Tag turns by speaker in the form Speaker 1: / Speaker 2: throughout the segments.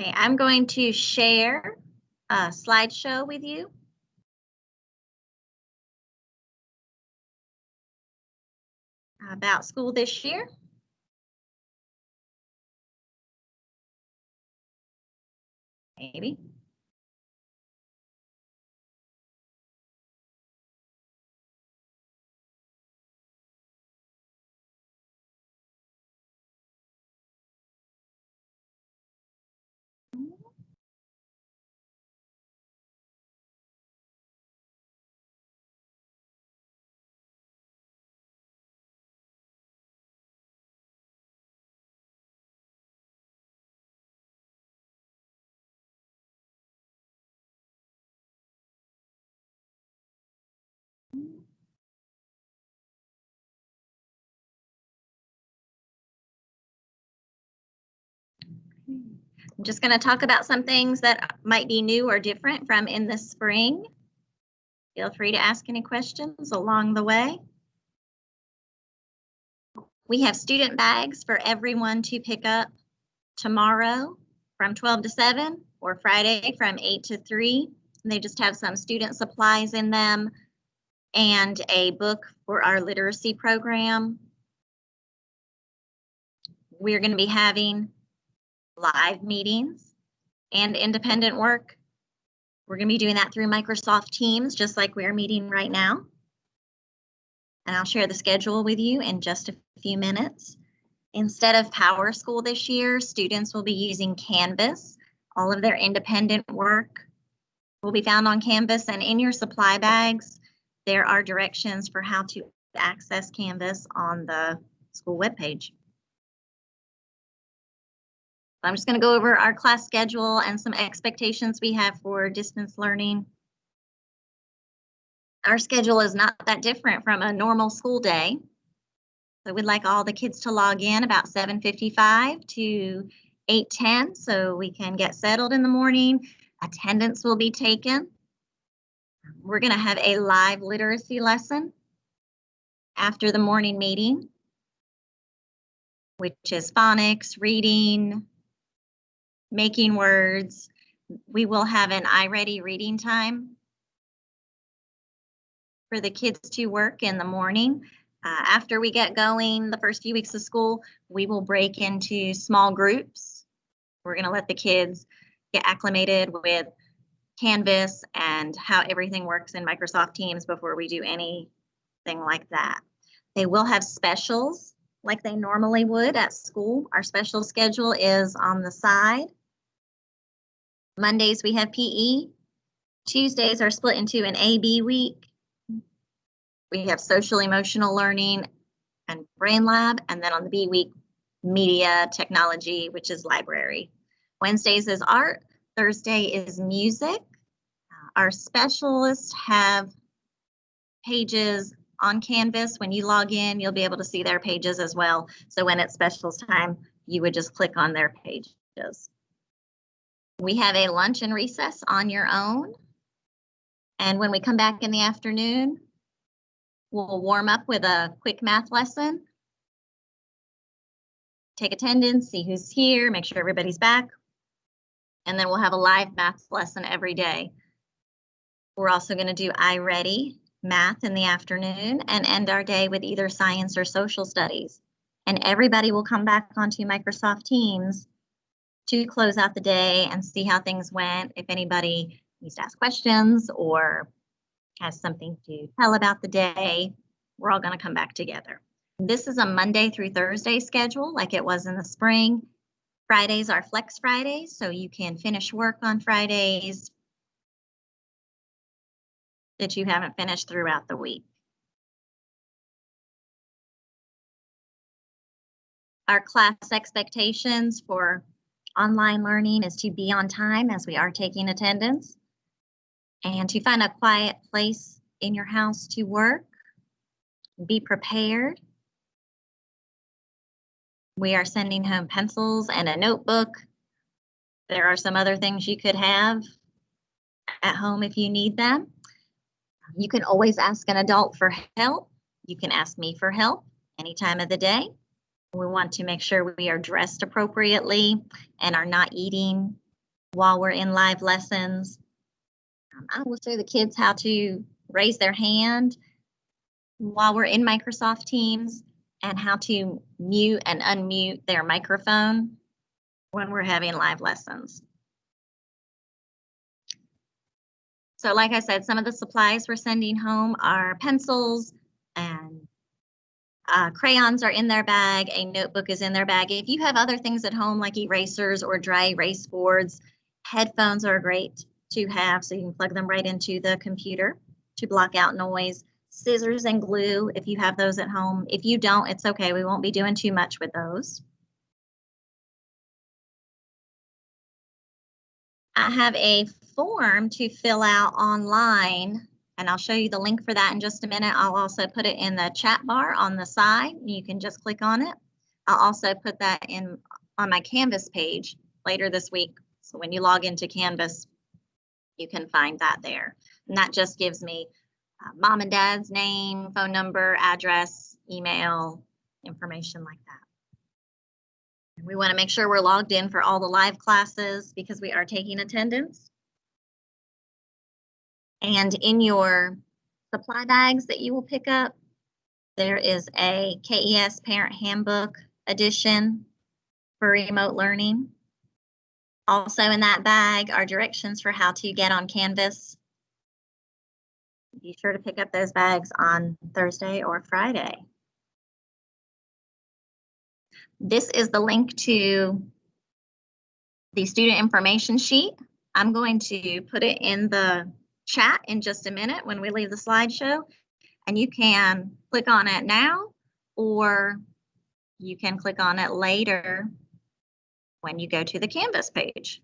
Speaker 1: Okay, I'm going to share a slideshow with you. About school this year. Maybe. I'm just going to talk about some things that might be new or different from in the spring. Feel free to ask any questions along the way. We have student bags for everyone to pick up tomorrow from 12 to 7 or Friday from 8 to 3. They just have some student supplies in them and a book for our literacy program. We're going to be having live meetings and independent work. We're going to be doing that through Microsoft Teams, just like we're meeting right now. And I'll share the schedule with you in just a few minutes. Instead of Power School this year, students will be using Canvas. All of their independent work will be found on Canvas, and in your supply bags, there are directions for how to access Canvas on the school webpage. I'm just going to go over our class schedule and some expectations we have for distance learning. Our schedule is not that different from a normal school day. So we'd like all the kids to log in about 7:55 to 8:10 so we can get settled in the morning. Attendance will be taken. We're going to have a live literacy lesson after the morning meeting, which is phonics, reading, making words. We will have an iReady reading time for the kids to work in the morning. After we get going, the first few weeks of school, we will break into small groups. We're going to let the kids get acclimated with Canvas and how everything works in Microsoft Teams before we do anything like that. They will have specials like they normally would at school. Our special schedule is on the side. Mondays we have PE. Tuesdays are split into an A-B week. We have social emotional learning and brain lab, and then on the B week, media, technology, which is library. Wednesdays is art, Thursday is music. Our specialists have pages on Canvas. When you log in, you'll be able to see their pages as well. So when it's specials time, you would just click on their pages. We have a lunch and recess on your own. And when we come back in the afternoon, we'll warm up with a quick math lesson, take attendance, see who's here, make sure everybody's back, and then we'll have a live math lesson every day. We're also going to do iReady math in the afternoon and end our day with either science or social studies. And everybody will come back onto Microsoft Teams to close out the day and see how things went. If anybody needs to ask questions or has something to tell about the day, we're all going to come back together. This is a Monday through Thursday schedule like it was in the spring. Fridays are Flex Fridays, so you can finish work on Fridays that you haven't finished throughout the week. Our class expectations for online learning is to be on time as we are taking attendance and to find a quiet place in your house to work. Be prepared. We are sending home pencils and a notebook. There are some other things you could have at home if you need them. You can always ask an adult for help. You can ask me for help any time of the day. We want to make sure we are dressed appropriately and are not eating while we're in live lessons. I will show the kids how to raise their hand while we're in Microsoft Teams and how to mute and unmute their microphone when we're having live lessons. So like I said, some of the supplies we're sending home are pencils and crayons are in their bag, a notebook is in their bag. If you have other things at home like erasers or dry erase boards, headphones are great to have so you can plug them right into the computer to block out noise. Scissors and glue if you have those at home. If you don't, it's okay. We won't be doing too much with those. I have a form to fill out online, and I'll show you the link for that in just a minute. I'll also put it in the chat bar on the side. You can just click on it. I'll also put that in on my Canvas page later this week. So when you log into Canvas, you can find that there. And that just gives me mom and dad's name, phone number, address, email, information like that. And we want to make sure we're logged in for all the live classes because we are taking attendance. And in your supply bags that you will pick up, there is a KES Parent Handbook edition for remote learning. Also in that bag are directions for how to get on Canvas. Be sure to pick up those bags on Thursday or Friday. This is the link to the student information sheet. I'm going to put it in the chat in just a minute when we leave the slideshow, and you can click on it now, or you can click on it later when you go to the Canvas page.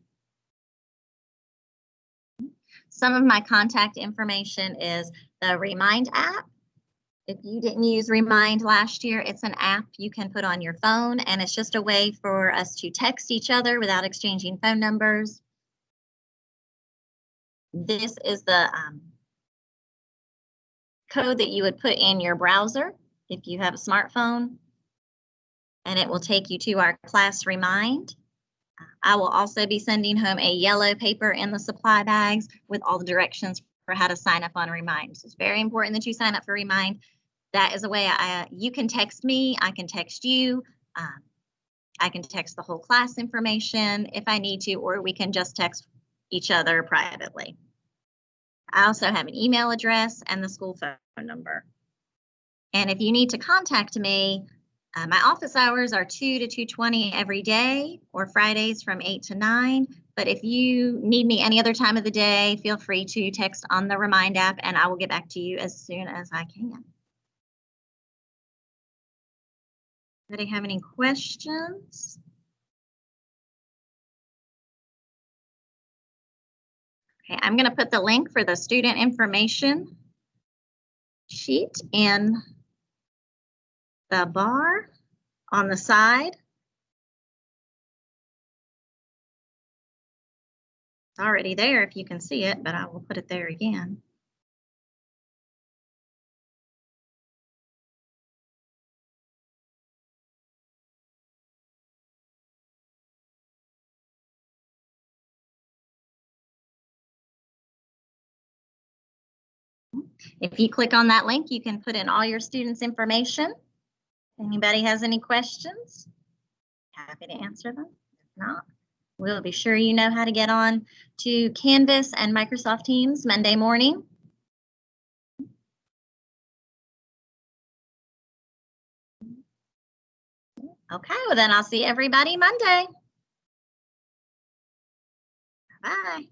Speaker 1: Some of my contact information is the Remind app. If you didn't use Remind last year, it's an app you can put on your phone, and it's just a way for us to text each other without exchanging phone numbers. This is the code that you would put in your browser if you have a smartphone, and it will take you to our class Remind. I will also be sending home a yellow paper in the supply bags with all the directions for how to sign up on Remind. So it's very important that you sign up for Remind. That is a way you can text me, I can text you, I can text the whole class information if I need to, or we can just text each other privately. I also have an email address and the school phone number. And if you need to contact me, my office hours are 2 to 2:20 every day, or Fridays from 8 to 9. But if you need me any other time of the day, feel free to text on the Remind app and I will get back to you as soon as I can. Anybody have any questions? Okay, I'm going to put the link for the student information sheet in the bar on the side. It's already there if you can see it, but I will put it there again. If you click on that link, you can put in all your students' information. Anybody has any questions? Happy to answer them. If not, we'll be sure you know how to get on to Canvas and Microsoft Teams Monday morning. Okay, well then I'll see everybody Monday. Bye.